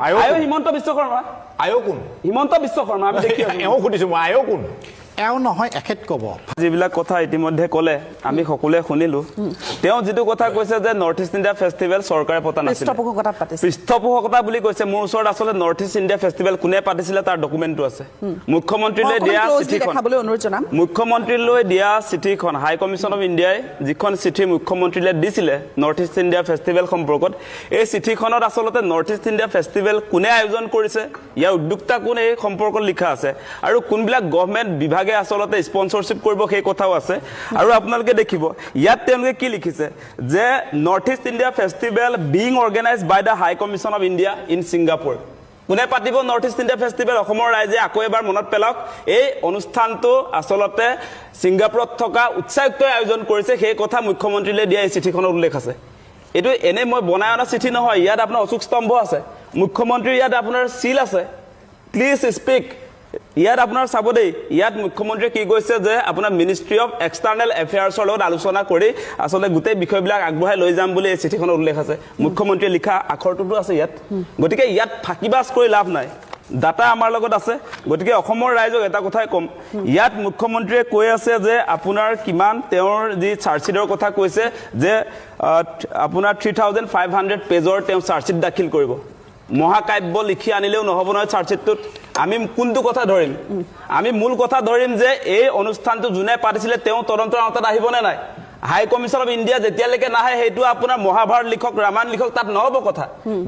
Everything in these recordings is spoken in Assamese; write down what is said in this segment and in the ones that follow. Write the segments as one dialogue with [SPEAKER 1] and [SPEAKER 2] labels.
[SPEAKER 1] আয়ো হিমন্ত বিশ্ব শৰ্মা
[SPEAKER 2] আয়ো কোন
[SPEAKER 1] হিমন্ত বিশ্ব শৰ্মা আমি দেখি আছো
[SPEAKER 2] এও খুদিছো মই আয়ো কোন
[SPEAKER 3] এও নহয় এখেত কব
[SPEAKER 1] যিবিলাক কথা ইতিমধ্যে ক'লে আমি সকলোৱে শুনিলো তেওঁ যেটো কথা কৈছে যে নৰ্থ ইষ্ট ইণ্ডিয়া ফেষ্টিভেল চৰকাৰে পতা নাছিল পৃষ্ঠপোষকতা বুলি কৈছে মোৰ ওচৰত আসলে নৰ্থ ইষ্ট ইণ্ডিয়া ফেষ্টিভেল কোনে পাতিছিলে তাৰ ডকুমেণ্টটো আছে মুখ্যমন্ত্ৰীলৈ দিয়া চিঠিখন মুখ্যমন্ত্ৰীলৈ দিয়া চিঠিখন হাই কমিশ্যন অফ ইণ্ডিয়াই যিখন চিঠি মুখ্যমন্ত্ৰীলৈ দিছিলে নৰ্থ ইষ্ট ইণ্ডিয়া ফেষ্টিভেল সম্পৰ্কত এই চিঠিখনত আসলতে নৰ্থ ইষ্ট ইণ্ডিয়া ফেষ্টিভেল কোনে আয়োজন কৰিছে ইয়াৰ উদ্যোক্তা কোন এই সম্পৰ্কত লিখা আছে আৰু কোনবিলাক গভৰ্ণমেণ্ট বিভাগ আসলতে স্পন্সৰশিপ কৰিব সেই কথাও আছে আৰু আপোনালোকে দেখিব ইয়াত তেওঁলোকে কি লিখিছে যে north east India festival being organized by the High Commission of India in Singapore কোনে পাতিব নৰ্থ ইষ্ট ইণ্ডিয়া ফেষ্টিভেল অসমৰ ৰাইজে আকৌ এবাৰ মনত পেলাওক এই অনুষ্ঠানটো আসলতে ছিংগাপুৰত থকা উচ্চায়ুক্তই আয়োজন কৰিছে সেই কথা মুখ্যমন্ত্ৰীলৈ দিয়া এই চিঠিখনত উল্লেখ আছে এটো এনে মই বনাই অনা চিঠি নহয় ইয়াত আপোনাৰ অশোক স্তম্ভ আছে মুখ্যমন্ত্ৰীৰ ইয়াত আপোনাৰ সিল আছে প্লিজ স্পিক ইয়াত আপোনাৰ চাব দেই ইয়াত মুখ্যমন্ত্ৰীয়ে কি কৈছে যে আপোনাৰ মিনিষ্ট্ৰি অফ এক্সটাৰ্নেল এফেয়াৰ্ছৰ লগত আলোচনা কৰি আসলে গোটেই বিষয়বিলাক আগবঢ়াই লৈ যাম বুলি এই চিঠিখনত উল্লেখ আছে মুখ্যমন্ত্ৰীয়ে লিখা আখৰটোতো আছে ইয়াত গতিকে ইয়াত ফাঁকিবাজ কৰি লাভ নাই ডাটা আমাৰ লগত আছে গতিকে অসমৰ ৰাইজক এটা কথাই কম ইয়াত মুখ্যমন্ত্ৰীয়ে কৈ আছে যে আপোনাৰ কিমান তেওঁৰ যি চাৰ্জশ্বিটৰ কথা কৈছে যে আপোনাৰ 3500 পেজৰ তেওঁ চাৰ্জশ্বিট দাখিল কৰিব মহাকাব্য লিখি আনিলেও নহব নহয় চাৰ্জশ্বিটটোত আমি কোনটো কথা ধৰিম আমি মূল কথা ধৰিম যে এই অনুষ্ঠানটো জুনে পাতিছিলে তেওঁ তদন্তৰ আওতাত আহিবনে নাই হাই কমিশ্যন অফ ইণ্ডিয়া যেতিয়ালৈকে নাহে সেইটো আপোনাৰ মহাভাৰত লিখক ৰামায়ণ লিখক তাত নহব কথা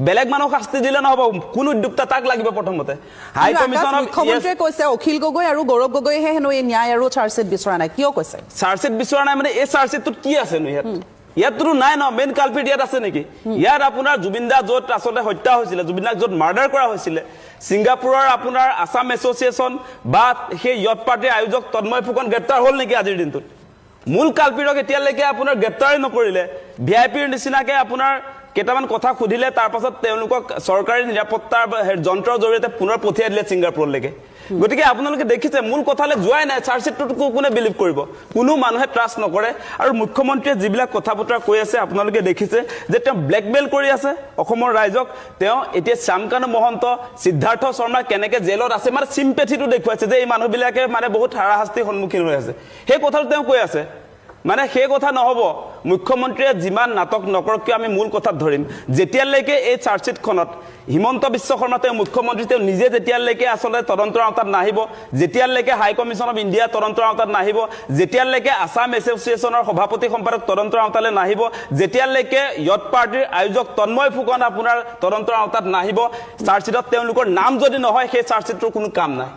[SPEAKER 1] বেলেগ মানুহ শাস্তি দিলে নহব কোন উদ্যোক্তা তাক লাগিব প্ৰথমতে হাই কমিশ্যন অফ
[SPEAKER 4] মুখ্যমন্ত্ৰীয়ে কৈছে অখিল গগৈ আৰু গৌৰৱ গগৈহে হেনো এই ন্যায় আৰু চাৰ্জশ্বিট বিচৰা নাই কিয় কৈছে
[SPEAKER 1] চাৰ্জশ্বিট বিচৰা নাই মানে এই চাৰ্জশ্বিটটোত কি আছে নো ইয়াতো নাই ন মেইন কালপিট ইয়াত আছে নেকি ইয়াত আপোনাৰ জুবিনদা য'ত আসলে হত্যা হৈছিলে জুবিনদাক য'ত মাৰ্ডাৰ কৰা হৈছিলে ছিংগাপুৰৰ আপোনাৰ আসাম এছ'চিয়েশ্যন বা সেই য়ট পাৰ্টিৰ আয়োজক তন্ময় ফুকন গ্ৰেপ্তাৰ হ'ল নেকি আজিৰ দিনটোত মূল কালপিটক এতিয়ালৈকে আপোনাৰ গ্ৰেপ্তাৰ নকৰিলে ভিআইপিৰ নিচিনাকে আপোনাৰ কেইটামান কথা সুধিলে তাৰ পাছত তেওঁলোকক চৰকাৰী নিৰাপত্তাৰ যন্ত্ৰৰ জৰিয়তে পুনৰ পঠিয়াই দিলে ছিংগাপুৰলৈকে গতিকে আপোনালোকে দেখিছে মূল কথালে যোৱাই নাই চাৰ্জশ্বিটটো কোনে বিলিভ কৰিব কোনো মানুহে ট্ৰাষ্ট নকৰে আৰু মুখ্যমন্ত্ৰীয়ে যিবিলাক কথা বতৰা কৈ আছে আপোনালোকে দেখিছে যে তেওঁ ব্লেকমেইল কৰি আছে অসমৰ ৰাইজক তেওঁ এতিয়া শ্যামকানু মহন্ত সিদ্ধাৰ্থ শৰ্মা কেনেকে জেলত আছে মানে চিম্পেথিটো দেখুৱাইছে যে এই মানুহবিলাকে মানে বহুত হাৰাশাস্তিৰ সন্মুখীন হৈ আছে সেই কথাটো তেওঁ কৈ আছে মানে সেই কথা নহব মুখ্যমন্ত্ৰীয়ে যিমান নাটক নকৰক কিয় আমি মূল কথাত ধৰিম যেতিয়ালৈকে এই চাৰ্জশ্বিটখনত হিমন্ত বিশ্ব শৰ্মা তেওঁ মুখ্যমন্ত্ৰী তেওঁ নিজে যেতিয়ালৈকে আসলে তদন্তৰ আওতাত নাহিব যেতিয়ালৈকে হাই কমিশ্যন অফ ইণ্ডিয়া তদন্তৰ আওতাত নাহিব যেতিয়ালৈকে আসাম এছ'চিয়েশ্যনৰ সভাপতি সম্পাদক তদন্তৰ আওতালৈ নাহিব যেতিয়ালৈকে য়ট পাৰ্টিৰ আয়োজক তন্ময় ফুকন আপোনাৰ তদন্তৰ আওতাত নাহিব চাৰ্জশ্বিটত তেওঁলোকৰ নাম যদি নহয় সেই চাৰ্জশ্বিটৰ কোনো কাম নাই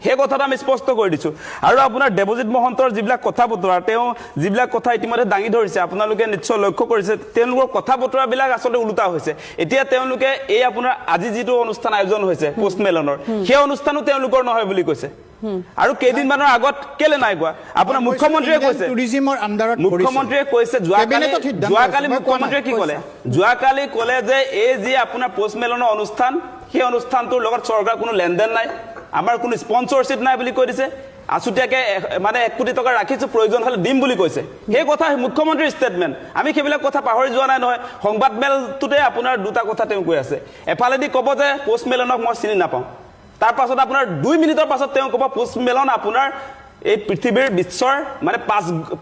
[SPEAKER 1] সেই কথাটো আমি স্পষ্ট কৰি দিছো আৰু আপোনাৰ দেৱজিৎ মহন্তৰ যিবিলাক কথা বতৰা তেওঁ যিবিলাক কথা ইতিমধ্যে দাঙি ধৰিছে আপোনালোকে নিশ্চয় লক্ষ্য কৰিছে তেওঁলোকৰ কথা বতৰাবিলাক আসলে উল্টা হৈছে এতিয়া তেওঁলোকে এই আপোনাৰ আজি যিটো অনুষ্ঠান আয়োজন হৈছে পোষ্টমেলনৰ সেই অনুষ্ঠানো তেওঁলোকৰ নহয় বুলি কৈছে আৰু কেইদিনমানৰ আগত কেলে নাই কোৱা আপোনাৰ মুখ্যমন্ত্ৰীয়ে কৈছে
[SPEAKER 3] টুৰিজিমৰ আণ্ডাৰত
[SPEAKER 1] মুখ্যমন্ত্ৰীয়ে কৈছে যোৱাকালি মুখ্যমন্ত্ৰীয়ে কি ক'লে যোৱাকালি ক'লে যে এই যি আপোনাৰ পোষ্টমেলনৰ অনুষ্ঠান সেই অনুষ্ঠানটোৰ লগত চৰকাৰ কোনো লেনদেন নাই আমাৰ কোনো স্পন্সৰশ্বিপ নাই বুলি কৈ দিছে আসুতীয়াকে মানে 1 কোটি টকা ৰাখিছো প্ৰয়োজন হলে দিম বুলি কৈছে সেই কথা মুখ্যমন্ত্ৰীৰ ষ্টেটমেন্ট আমি সেইবিলাক কথা পাহৰি যোৱা নাই নহয় সংবাদ মেলটোতে আপোনাৰ দুটা কথা তেওঁ কৈ আছে এফালেদি ক'ব যে পোষ্টমেলনক মই চিনি নাপাওঁ তাৰ পাছত আপোনাৰ 2 মিনিটৰ পাছত তেওঁ ক'ব পোষ্টমেলন আপোনাৰ এই পৃথিৱীৰ বিশ্বৰ মানে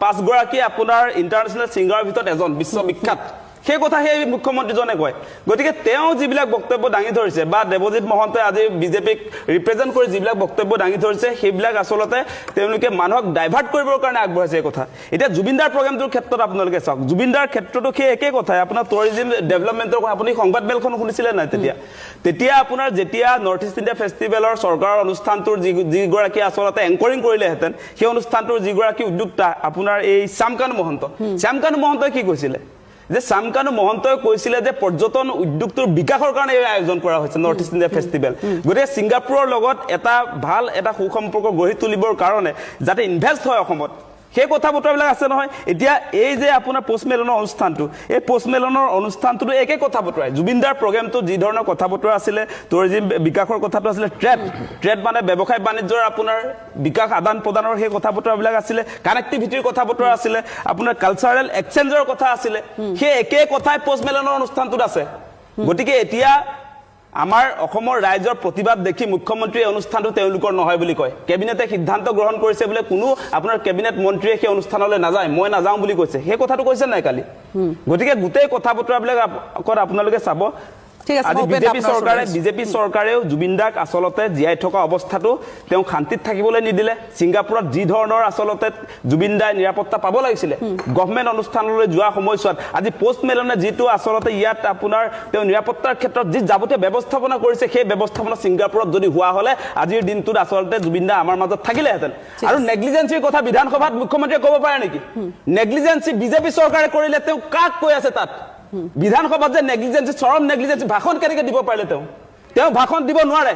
[SPEAKER 1] পাঁচ গৰাকী আপোনাৰ ইন্টাৰনেশ্যনেল সিংগাৰৰ ভিতৰত এজন বিশ্ববিখ্যাত সেই কথা সেই মুখ্যমন্ত্ৰীজনে কয় গতিকে তেওঁ যিবিলাক বক্তব্য দাঙি ধৰিছে বা দেৱজিৎ মহন্তই আজি বিজেপিক ৰিপ্ৰেজেন্ট কৰি যিবিলাক বক্তব্য দাঙি ধৰিছে সেইবিলাক আসলতে তেওঁলোকে মানুহক ডাইভাৰ্ট কৰিবৰ কাৰণে আগবঢ়াইছে এই কথা এতিয়া জুবিনদাৰ প্ৰগ্ৰামটোৰ ক্ষেত্ৰত আপোনালোকে চাওক জুবিনদাৰ ক্ষেত্ৰতো সেই একে কথাই আপোনাৰ টুৰিজিম ডেভেলপমেণ্টৰ কথা আপুনি সংবাদ মেলখন শুনিছিলে নাই তেতিয়া আপোনাৰ যেতিয়া নৰ্থ ইষ্ট ইণ্ডিয়া ফেষ্টিভেলৰ চৰকাৰৰ অনুষ্ঠানটোৰ যিগৰাকী আসলতে এংকৰিং কৰিলেহেঁতেন সেই অনুষ্ঠানটোৰ যিগৰাকী উদ্যোক্তা আপোনাৰ এই শ্যামকানু মহন্তই কি কৈছিলে যে শ্যামকানু মহন্তই কৈছিলে যে পৰ্যটন উদ্যোগটোৰ বিকাশৰ কাৰণে এই আয়োজন কৰা হৈছে নৰ্থ ইষ্ট ইণ্ডিয়া ফেষ্টিভেল গতিকে ছিংগাপুৰৰ লগত এটা ভাল এটা সুসম্পৰ্ক গঢ়ি তুলিবৰ কাৰণে যাতে ইনভেষ্ট হয় অসমত সেই কথা বতৰাবিলাক আছে নহয় এতিয়া এই যে আপোনাৰ পোষ্টমেলনৰ অনুষ্ঠানটো এই পোষ্টমেলনৰ অনুষ্ঠানটো একে কথা বতৰাই জুবিনদাৰ প্ৰগ্ৰামটো যি ধৰণৰ কথা বতৰা আছিলে টুৰিজিম বিকাশৰ কথাটো আছিলে ট্ৰেড মানে ব্যৱসায় বাণিজ্যৰ আপোনাৰ বিকাশ আদান প্ৰদানৰ সেই কথা বতৰাবিলাক আছিলে কানেক্টিভিটিৰ কথা বতৰা আছিলে আপোনাৰ কালচাৰেল এক্সচেঞ্জৰ কথা আছিলে সেই একে কথাই পোষ্টমেলনৰ অনুষ্ঠানটোত আছে গতিকে এতিয়া আমাৰ অসমৰ ৰাইজৰ প্ৰতিবাদ দেখি মুখ্যমন্ত্ৰী এই অনুষ্ঠানটো তেওঁলোকৰ নহয় বুলি কয় কেবিনেটে সিদ্ধান্ত গ্ৰহণ কৰিছে বোলে কোনো আপোনাৰ কেবিনেট মন্ত্ৰীয়ে সেই অনুষ্ঠানলৈ নাযায় মই নাযাওঁ বুলি কৈছে সেই কথাটো কৈছে নাই কালি গতিকে গোটেই কথা বতৰাবিলাক আপোনালোকে চাব
[SPEAKER 4] ঠিক আছে
[SPEAKER 1] আজি বিজেপি চৰকাৰেও জুবিন দাক আসলতে জীয়াই থকা অৱস্থাটো তেওঁ শান্তিত থাকিবলৈ নিদিলে সিংগাপুৰত যি ধৰণৰ আসলতে জুবিন দাই নিৰাপত্তা পাব লাগিছিলে গভৰ্ণমেণ্ট অনুষ্ঠানলৈ যোৱা সময়ছোৱাত আজি পোষ্ট মেলনে যিটো আসলতে ইয়াত আপোনাৰ তেওঁ নিৰাপত্তাৰ ক্ষেত্ৰত যি যাৱতীয় ব্যৱস্থাপনা কৰিছে সেই ব্যৱস্থাপনা সিংগাপুৰত যদি হোৱা হলে আজিৰ দিনটোত আসলতে জুবিন দা আমাৰ মাজত থাকিলেহেঁতেন আৰু নেগলিজেন্সিৰ কথা বিধানসভাত মুখ্যমন্ত্ৰীয়ে ক'ব পাৰে নেকি নেগলিজেন্সি বিজেপি চৰকাৰে কৰিলে তেওঁ কাক কৈ আছে তাত বিধানসভাত যে নেগলিজেন্সি চৰম নেগলিজেন্সি ভাষণ কেনেকৈ দিব পাৰিলে তেওঁ ভাষণ দিব নোৱাৰে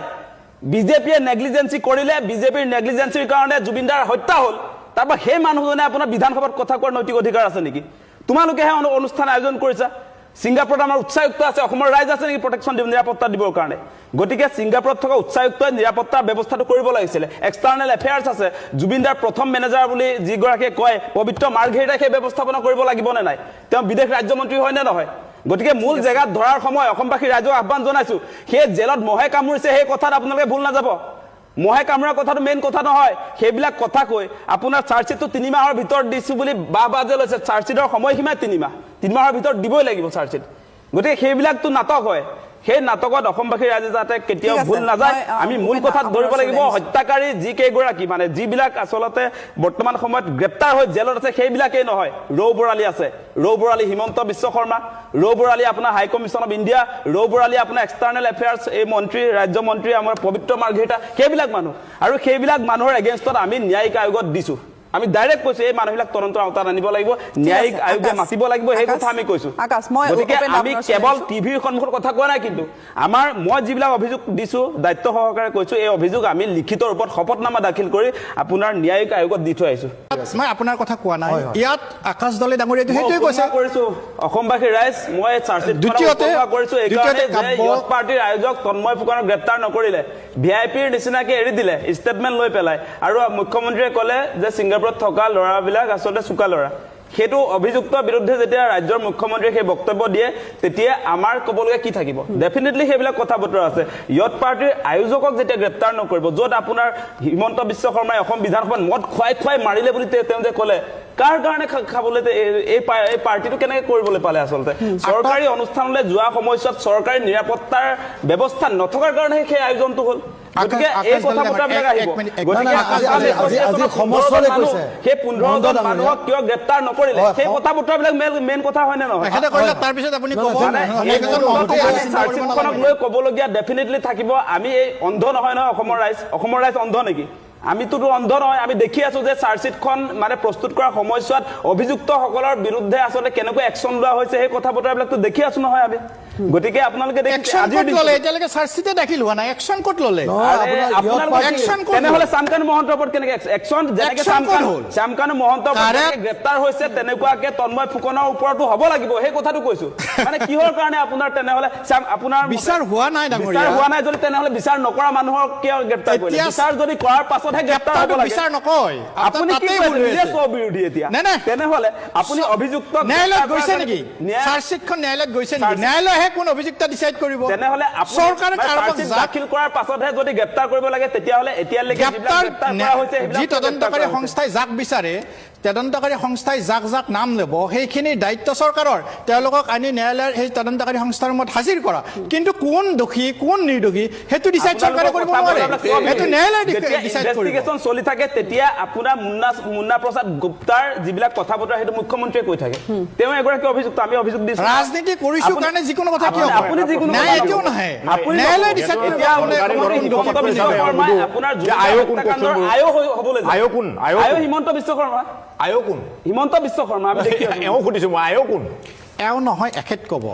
[SPEAKER 1] বিজেপিয়ে নেগলিজেন্সি কৰিলে বিজেপিৰ নেগলিজেন্সিৰ কাৰণে জুবিনদাৰ হত্যা হ'ল তাৰপৰা সেই মানুহজনে আপোনাৰ বিধানসভাত কথা কোৱাৰ নৈতিক অধিকাৰ আছে নেকি তোমালোকেহে অনুষ্ঠান আয়োজন কৰিছা সিংগাপুৰত আমাৰ উচ্চায়ুক্ত আছে অসমৰ ৰাইজ আছে নেকি প্ৰটেকশ্যন দিব নিৰাপত্তা দিবৰ কাৰণে গতিকে সিংগাপুৰত থকা উচ্চায়ুক্তই নিৰাপত্তাৰ ব্যৱস্থাটো কৰিব লাগিছিলে এক্সটাৰ্নেল এফেয়াৰ্ছ আছে জুবিনদাৰ প্ৰথম মেনেজাৰ বুলি যিগৰাকীয়ে কয় পবিত্ৰ মাৰ্ঘেৰিটাই সেই ব্যৱস্থাপনা কৰিব লাগিব নে নাই তেওঁ বিদেশ ৰাজ্যমন্ত্ৰী হয় নে নহয় গতিকে মূল জেগাত ধৰাৰ সময় অসমবাসী ৰাইজক আহ্বান জনাইছো সেই জেলত মহে কামুৰিছে সেই কথাত আপোনালোকে ভুল নাযাব মহে কামুৰাৰ কথাটো মেইন কথা নহয় সেইবিলাক কথা কৈ আপোনাৰ চাৰ্জশ্বিটটো 3 মাহৰ ভিতৰত দিছো বুলি বাজে লৈছে চাৰ্জশ্বিটৰ সময়সীমা 3 মাহৰ ভিতৰত দিবই লাগিব চাৰ্জশ্বিট গতিকে সেইবিলাকতো নাটক হয় সেই নাটকত অসমবাসী ৰাইজে যাতে কেতিয়াও ভুল নাযায় আমি মূল কথাত ধৰিব লাগিব হত্যাকাৰী যি কেইগৰাকী মানে যিবিলাক আসলতে বৰ্তমান সময়ত গ্ৰেপ্তাৰ হৈ জেলত আছে সেইবিলাকেই নহয় ৰৌ বৰালী আছে ৰৌ বৰালী হিমন্ত বিশ্ব শৰ্মা ৰৌ বৰালী আপোনাৰ হাই কমিশ্যন অফ ইণ্ডিয়া ৰৌ বৰালী আপোনাৰ এক্সটাৰ্নেল এফেয়াৰ্ছ এই মন্ত্ৰী ৰাজ্যমন্ত্ৰী আমাৰ পবিত্ৰ মাৰ্ঘেৰিটা সেইবিলাক মানুহ আৰু সেইবিলাক মানুহৰ এগেইনষ্টত আমি ন্যায়িক আয়োগত দিছো আমি ডাইৰেক্ট কৈছো এই মানুহবিলাক তদন্তৰ আওতাত আনিব লাগিব ন্যায়িক আয়োগে মাতিব লাগিব সেই কথা আমি কৈছো গতিকে আমি কেৱল টিভিৰ সন্মুখত কথা কোৱা নাই কিন্তু মই যিবিলাক অভিযোগ দিছো দায়িত্ব সহকাৰে কৈছো এই অভিযোগ আমি লিখিত ৰূপত শপতনামা দাখিল কৰি আপোনাৰ ন্যায়িক আয়োগত দি থৈ আহিছো
[SPEAKER 3] মই আপোনাৰ কথা কোৱা নাই ইয়াত আকাশ দলে ডাঙৰীয়াটো সেইটোৱে কৈছে
[SPEAKER 1] কৰিছো অসমবাসী ৰাইজ মই চাৰ্জশ্বিট কৰিছো এইকাৰণে যে ইয়ত পাৰ্টিৰ আয়োজক তন্ময় ফুকনক গ্ৰেপ্তাৰ নকৰিলে ভিআইপিৰ নিচিনাকে এৰি দিলে ষ্টেটমেণ্ট লৈ পেলাই আৰু মুখ্যমন্ত্ৰীয়ে ক'লে যে সিংগাপুৰত থকা ল'ৰাবিলাক আচলতে চুকা ল'ৰা সেইটো অভিযুক্তৰ বিৰুদ্ধে যেতিয়া ৰাজ্যৰ মুখ্যমন্ত্ৰীয়ে সেই বক্তব্য দিয়ে তেতিয়া আমাৰ ক'বলগীয়া কি থাকিব ডেফিনেটলি সেইবিলাক কথা বতৰা আছে ইয়ত পাৰ্টিৰ আয়োজকক যেতিয়া গ্ৰেপ্তাৰ নকৰিব য'ত আপোনাৰ হিমন্ত বিশ্ব শৰ্মাই অসম বিধানসভাত মদ খুৱাই মাৰিলে বুলি তেওঁ যে ক'লে কাৰ কাৰণে খাবলৈ এই পাৰ্টিটো কেনেকৈ কৰিবলৈ পালে আচলতে চৰকাৰী অনুষ্ঠানলৈ যোৱা সময়ছোৱাত চৰকাৰী নিৰাপত্তাৰ ব্যৱস্থা নথকাৰ কাৰণে সেই আয়োজনটো হ'ল গতিকে এই কথা বতৰাবিলাক আহিব গতিকে সেই 15জন মানুহক কিয় গ্ৰেপ্তাৰ নকৰিলে সেই কথা বতৰাবিলাক মেইন কথা হয় নে নহয়
[SPEAKER 3] তাৰপিছত আপুনি
[SPEAKER 1] চাৰ্জশ্বিটখনক লৈ ক'বলগীয়া ডেফিনেটলি থাকিব আমি এই অন্ধ নহয় অসমৰ ৰাইজ অন্ধ নেকি আমিতোতো অন্ধ নহয় আমি দেখি আছো যে চাৰ্জশ্বিটখন মানে প্ৰস্তুত কৰাৰ সময়ছোৱাত অভিযুক্তসকলৰ বিৰুদ্ধে আচলতে কেনেকৈ একশ্যন লোৱা হৈছে সেই কথা বতৰাবিলাকতো দেখি আছো নহয় আমি গতিকে আপোনালোকে
[SPEAKER 3] এতিয়ালৈকে চাৰ্জশ্বিটে দাখিল হোৱা নাই একশ্যন ক'ত ল'লে
[SPEAKER 1] তেনেহ'লে চামকানু মহন্তৰ ওপৰত কেনেকৈ একশ্যন যেনেকৈ চামকানু মহন্ত গ্ৰেপ্তাৰ হৈছে তেনেকুৱাকে তন্ময় ফুকনৰ ওপৰতো হ'ব লাগিব সেই কথাটো কৈছো মানে কিহৰ কাৰণে আপোনাৰ তেনেহ'লে আপোনাৰ
[SPEAKER 3] বিচাৰ হোৱা নাই
[SPEAKER 1] যদি তেনেহ'লে বিচাৰ নকৰা মানুহক কিয় গ্ৰেপ্তাৰ কৰিলে বিচাৰ যদি কৰাৰ পাছতহে গ্ৰেপ্তাৰ হ'ব লাগে
[SPEAKER 3] বিচাৰ নকয়
[SPEAKER 1] আপুনি কি নিজে স্ববিৰোধী এতিয়া তেনেহ'লে আপুনি অভিযুক্ত
[SPEAKER 3] ন্যায়ালয়ত গৈছে নেকি চাৰ্জশ্বিটখন ন্যায়ালয়ত গৈছে নেকি ন্যায়ালয়ে কোন অভিযুক্ত ডিসাইড কৰিব
[SPEAKER 1] তেনেহলে চৰকাৰে দাখিল কৰাৰ পাছতহে যদি গ্ৰেপ্তাৰ কৰিব লাগে তেতিয়াহলে এতিয়ালৈকে গ্ৰেপ্তাৰ কৰা হৈছে
[SPEAKER 3] যি তদন্তকাৰী সংস্থাই যাক বিচাৰে তদন্তকাৰী সংস্থাই যাক নাম ল'ব সেইখিনি দায়িত্ব চৰকাৰৰ তেওঁলোকক আনি ন্যায়ালয়ৰ সেই তদন্তকাৰী সংস্থাৰ মত হাজিৰ কৰা কিন্তু কোন দোষী কোন নিৰ্দোষী সেইটো ডিসাইড চৰকাৰে কৰিব নোৱাৰে সেইটো ন্যায়ালয়ে ডিসাইড কৰিব
[SPEAKER 1] ইনভেষ্টিগেশ্যন চলি থাকে তেতিয়া আপোনাৰ মুন্না প্ৰসাদ গুপ্তাৰ যিবিলাক কথা বতৰা সেইটো মুখ্যমন্ত্ৰীয়ে কৈ থাকে তেওঁ এগৰাকী অভিযুক্ত আমি অভিযোগ দিছো
[SPEAKER 3] ৰাজনীতি কৰিছো কাৰণে যিকোনো কথা কিয়
[SPEAKER 1] আপুনি যিকোনো
[SPEAKER 3] ন্যায় কিয় নাহে ন্যায়ালয়ে ডিসাইড কৰিব
[SPEAKER 1] আপোনাৰ আয়োগ হ'বলৈ আয়োগ হিমন্ত বিশ্ব শৰ্মা
[SPEAKER 2] আয়োগ কোন
[SPEAKER 1] হিমন্ত বিশ্ব শৰ্মা আমি দেখি
[SPEAKER 2] এওঁ সুধিছো মই আয়োগ কোন
[SPEAKER 3] এওঁ নহয় এখেত ক'ব